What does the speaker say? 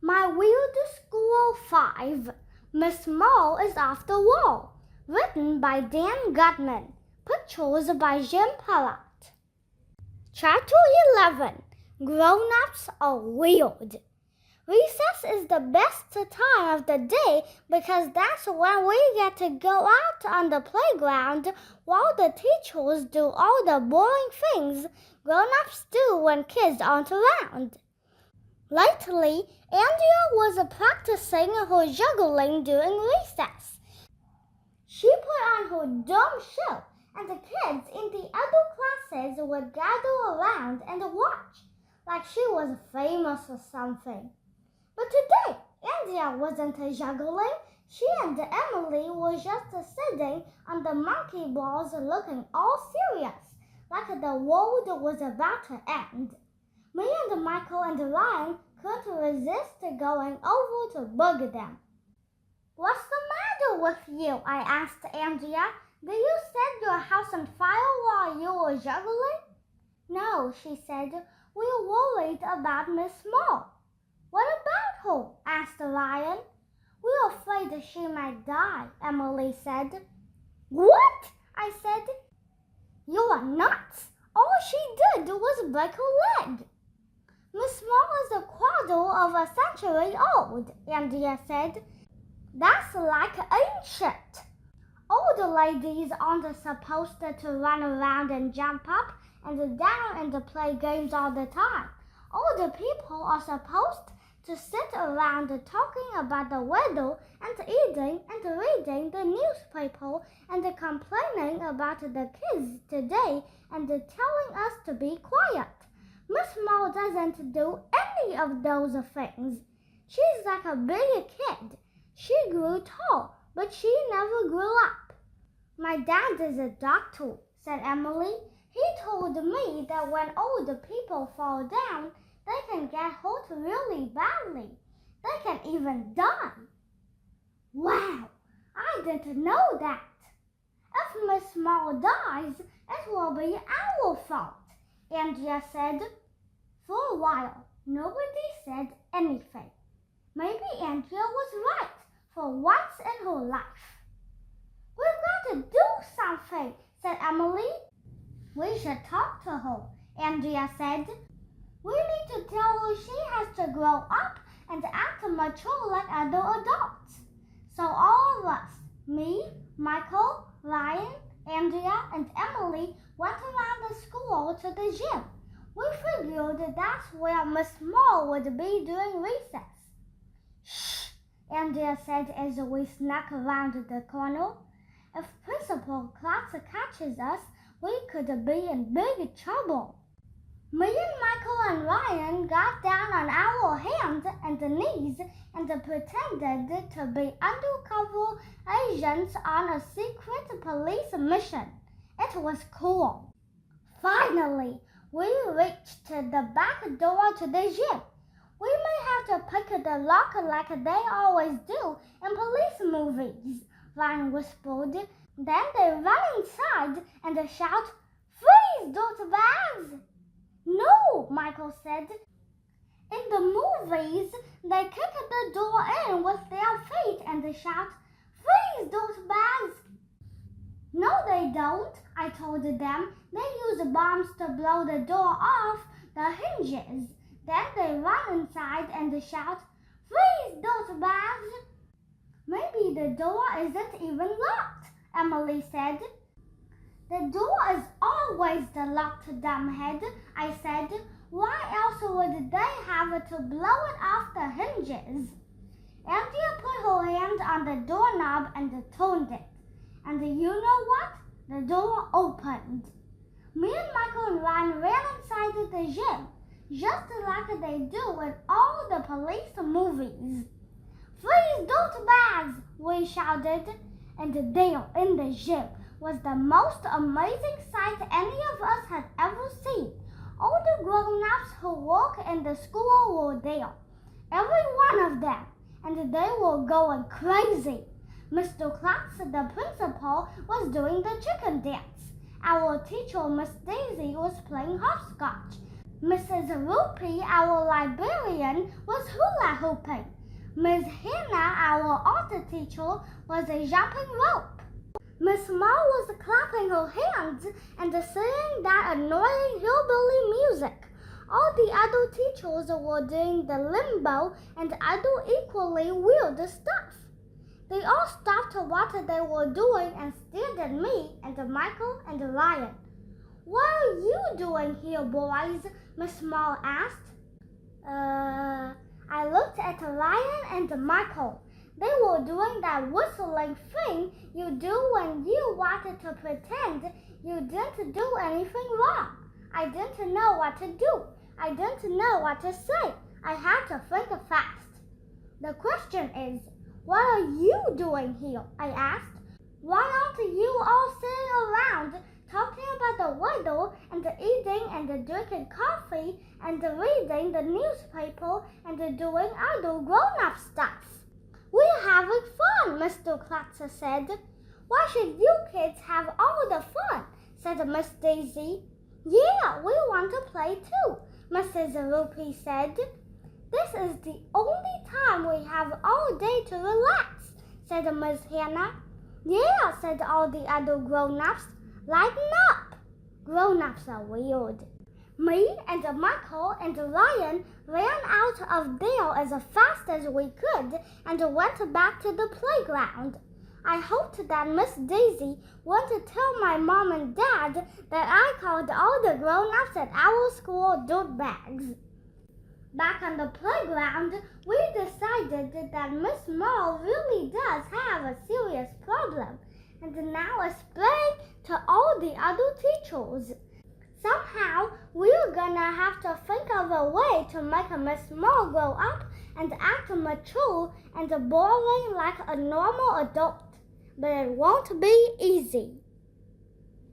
My Weird School 5, Miss Mole is Off the Wall, written by Dan Gutman, pictures by Jim Pollock. Chapter 11, Grown-ups are weird. Recess is the best time of the day because that's when we get to go out on the playground while the teachers do all the boring things grown-ups do when kids aren't around. Lately, Andrea was practicing her juggling during recess. She put on her dumb show, and the kids in the other classes would gather around and watch, like she was famous or something. But today, Andrea wasn't juggling. She and Emily were just sitting on the monkey balls looking all serious, like the world was about to end. Me and Michael and Ryan couldn't resist going over to bug them. "What's the matter with you?" I asked Andrea. "Did you set your house on fire while you were juggling?" "No," she said. "We're worried about Miss Mole." "What about her?" asked Ryan. "We're afraid she might die," Emily said. "What?" I said. "You are nuts. All she did was break her leg." "Miss Mole is a quarter of a century old," Andrea said. "That's like ancient. Older ladies aren't supposed to run around and jump up and down and play games all the time. Older people are supposed to sit around talking about the weather and eating and reading the newspaper and complaining about the kids today and telling us to be quiet. Miss Mole doesn't do any of those things. She's like a big kid. She grew tall, but she never grew up." "My dad is a doctor," said Emily. "He told me that when old people fall down, they can get hurt really badly. They can even die." "Wow, I didn't know that. If Miss Mole dies, it will be our fault," Andrea said. For a while, nobody said anything. Maybe Andrea was right for once in her life. "We've got to do something," said Emily. "We should talk to her," Andrea said. "We need to tell her she has to grow up and act mature like other adults." So all of us, me, Michael, Ryan, Andrea, and Emily, went around the school to the gym. We figured that's where Miss Mole would be during recess. "Shh," Andrea said as we snuck around the corner. "If Principal Klotz catches us, we could be in big trouble." Me and Michael and Ryan got down on our hands and knees and pretended to be undercover agents on a secret police mission. It was cool. Finally, we reached the back door to the gym. "We may have to pick the lock like they always do in police movies," Ryan whispered. Then they run inside and shout, "Freeze, dirtbags!" "No," Michael said. "In the movies, they kick the door in with their feet and shout, 'Freeze, dirtbags!'" "No, they don't," I told them. "They use bombs to blow the door off the hinges. Then they run inside and shout, 'Freeze, dirtbags!'" "Maybe the door isn't even locked," Emily said. "The door is always locked, dumbhead," I said. "Why else would they have to blow it off the hinges?" Andrea put her hand on the doorknob and turned it. And you know what? The door opened. Me and Michael and Ryan ran inside the gym, just like they do in all the police movies. "Freeze, dirtbags!" we shouted. And there in the gym was the most amazing sight any of us had ever seen. All the grown-ups who work in the school were there, every one of them, and they were going crazy. Mr. Klotz, the principal, was doing the chicken dance. Our teacher, Miss Daisy, was playing hopscotch. Mrs. Rupee, our librarian, was hula hooping. Miss Hannah, our art teacher, was jumping rope. Miss Mall was clapping her hands and singing that annoying hillbilly music. All the other teachers were doing the limbo and other equally weird stuff. They all stopped what they were doing and stared at me and Michael and Ryan. "What are you doing here, boys?" Miss Mall asked. I looked at Ryan and Michael. They were doing that whistling thing you do when you wanted to pretend you didn't do anything wrong. I didn't know what to do. I didn't know what to say. I had to think fast. "The question is, what are you doing here?" I asked. "Why aren't you all sitting around talking about the weather and eating and drinking coffee and reading the newspaper and doing other grown-up stuff?" "We're having fun," Mr. Kratzer said. "Why should you kids have all the fun?" said Miss Daisy. "Yeah, we want to play too," Mrs. Rupee said. "This is the only time we have all day to relax," said Miss Hannah. "Yeah," said all the other grown-ups. "Lighten up." Grown-ups are weird. Me and Michael and Ryan ran out of there as fast as we could and went back to the playground. I hoped that Miss Daisy wouldn't tell my mom and dad that I called all the grown-ups at our school dirtbags. Back on the playground, we decided that Miss Mall really does have a serious problem, and now it's spreading to all the other teachers. Somehow, we're gonna have to think of a way to make Miss Mall grow up and act mature and boring like a normal adult. But it won't be easy.